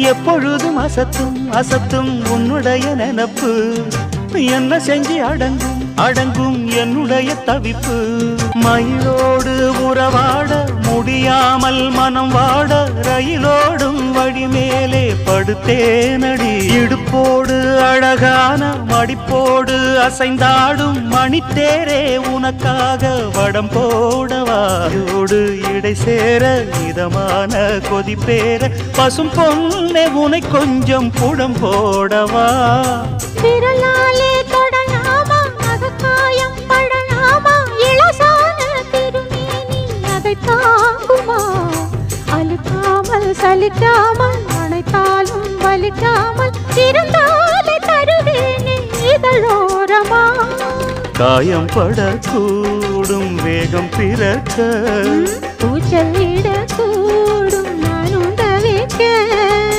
எப்பொழுதும் அசத்தும் அசத்தும் உன்னுடைய நினப்பு என்ன செஞ்சு அடங்கும் அடங்கும் என்னுடைய தவிப்பு மயிலோடு உறவாட முடியாமல் மனம் வாட ரயிலோடும் வழி மேலே படுத்தேனடி இடுப்போடு அழகான மடிப்போடு அசைந்தாடும் மணித்தேரே உனக்காக வடம் போடவாயோடு இடை சேர இதமான கொதிப்பேர பசும் பொண்ணே உனை கொஞ்சம் புடம் போடவா விரலாலே தொடலாமா அகக்காயம் படலாமா இளசான திருமேனி அதை தாங்குமா அழுக்காமல் சலிக்காமல் அணைத்தாலும் வலிக்காமல் இருந்தாலே தருவேனே இதழோரமா காயம் படக்கூடும் வேகம் பிறக்க பூச்சல்